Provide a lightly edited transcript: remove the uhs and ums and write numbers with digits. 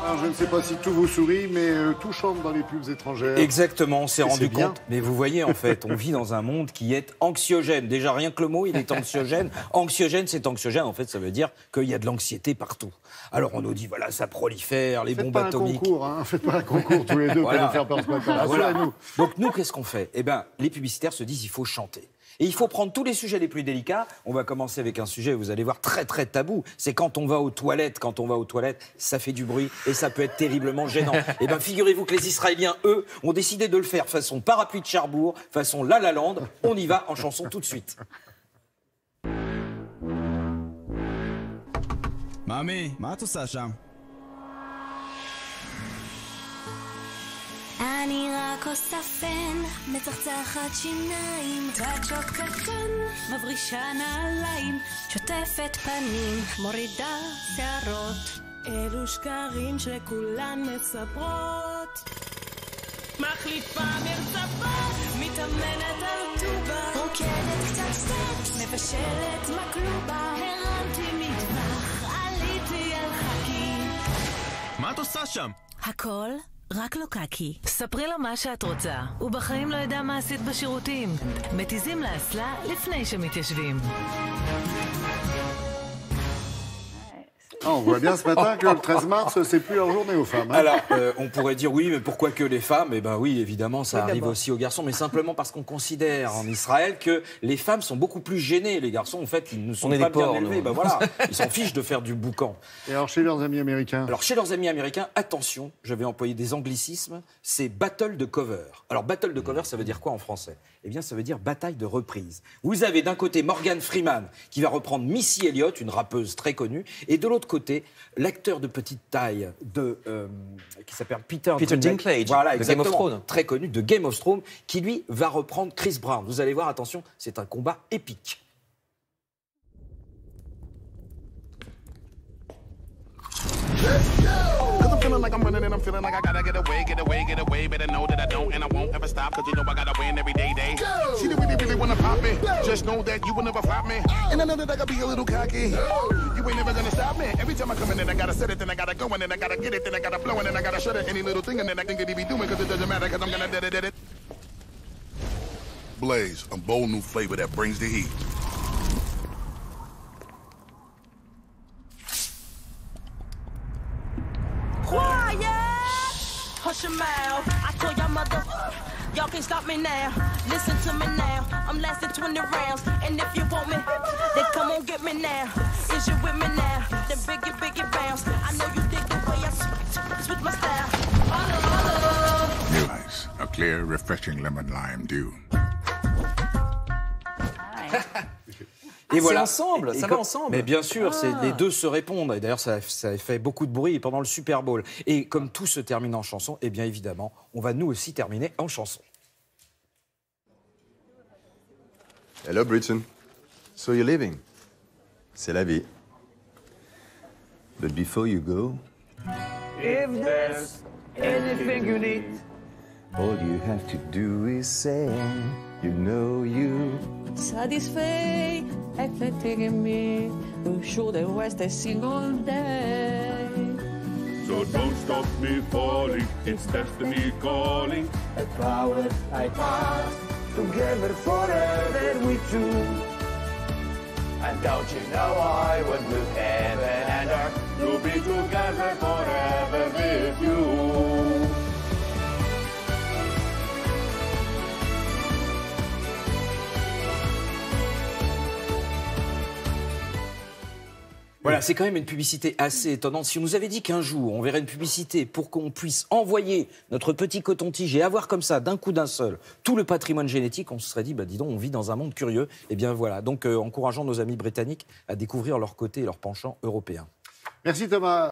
Alors, je ne sais pas si tout vous sourit, mais tout chante dans les pubs étrangères. Exactement, on s'est rendu bien. compte. Mais vous voyez, en fait, on vit dans un monde qui est anxiogène. Déjà, rien que le mot, il est anxiogène. Anxiogène, c'est anxiogène. En fait, ça veut dire qu'il y a de l'anxiété partout. Alors, on nous dit, voilà, ça prolifère, les bombes atomiques. Faites pas un concours tous les deux pour nous faire peur ce matin. Voilà. Donc, nous, qu'est-ce qu'on fait? Eh bien, les publicitaires se disent, il faut chanter. Et il faut prendre tous les sujets les plus délicats. On va commencer avec un sujet, vous allez voir, très très tabou. C'est quand on va aux toilettes. Quand on va aux toilettes, ça fait du bruit et ça peut être terriblement gênant. Et bien, figurez-vous que les Israéliens, eux, ont décidé de le faire façon parapluie de Cherbourg, façon La La Land. On y va en chanson tout de suite. Mami, מה את עושה שם? אני רק עושה פן, מצחצחת שיניים, טאצ'ות קטן, מברישה נעליים, שוטפת פנים, מורידה שערות. אלו שקרים שכולן מספרות. מחליפה מרצפות, מתאמנת על טובה, רוקדת קצת סטפס, מבשלת מקלובה, הרמתי מטבח, עליתי על חכי. מה את עושה שם? הכל רק לא קקי. ספרי לו מה שאת רוצה. הוא בחיים לא ידע מה עשית בשירותים. מתיזים לאסלה לפני שמתיישבים. On voit bien ce matin que le 13 mars, c'est plus leur journée aux femmes. Hein. Alors, on pourrait dire oui, mais pourquoi que les femmes? Eh bien oui, évidemment, ça arrive aussi aux garçons, mais simplement parce qu'on considère en Israël que les femmes sont beaucoup plus gênées. Les garçons, en fait, ils ne sont pas bien élevés. Ben voilà, ils s'en fichent de faire du boucan. Et alors, chez leurs amis américains? Alors, chez leurs amis américains, attention, je vais employer des anglicismes, c'est battle de cover. Alors, battle de cover, ça veut dire quoi en français? Eh bien, ça veut dire bataille de reprise. Vous avez d'un côté Morgan Freeman, qui va reprendre Missy Elliott, une rappeuse très connue, et de l'autre côté, l'acteur de petite taille qui s'appelle Peter Dinklage, voilà, de Game of Thrones. Très connu, de Game of Thrones, qui lui va reprendre Chris Brown. Vous allez voir, attention, c'est un combat épique. Feeling like I'm running and I'm feeling like I gotta get away, get away, get away. Better know that I don't and I won't ever stop, cause you know I gotta win every day. She didn't really wanna pop me. Just know that you will never flop me. And I know that I gotta be a little cocky. You ain't never gonna stop me. Every time I come in, then I gotta set it, then I gotta go, and then I gotta get it, then I gotta blow, and then I gotta shut it. Any little thing, and then I think that he be doing, cause it doesn't matter, cause I'm gonna did it. Blaze, a bold new flavor that brings the heat. Hush your mouth, I told y'all mother, y'all can't stop me now. Listen to me now, I'm lasting 20 rounds. And if you want me, then come on get me now. Is you with me now? Then biggie bounce. I know you dig the way I switch my style. New Ice, a clear, refreshing lemon lime dew. Et voilà. Ensemble, ça va ensemble. Mais bien sûr, les deux se répondent. Et d'ailleurs, ça a fait beaucoup de bruit pendant le Super Bowl. Et comme tout se termine en chanson, eh bien évidemment, on va nous aussi terminer en chanson. Hello, Britton. So you're leaving? C'est la vie. But before you go, if there's anything you need, all you have to do is say, you know you. Satisfait everything in me, to show the rest a single day. So don't stop me falling, it's destiny calling. A power I pass, together forever we two. And don't you know I would move heaven and earth To be together forever with you. Voilà, c'est quand même une publicité assez étonnante. Si on nous avait dit qu'un jour, on verrait une publicité pour qu'on puisse envoyer notre petit coton-tige et avoir comme ça, d'un coup d'un seul, tout le patrimoine génétique, on se serait dit, bah dis donc, on vit dans un monde curieux. Et bien voilà, donc encourageons nos amis britanniques à découvrir leur côté et leur penchant européen. Merci Thomas.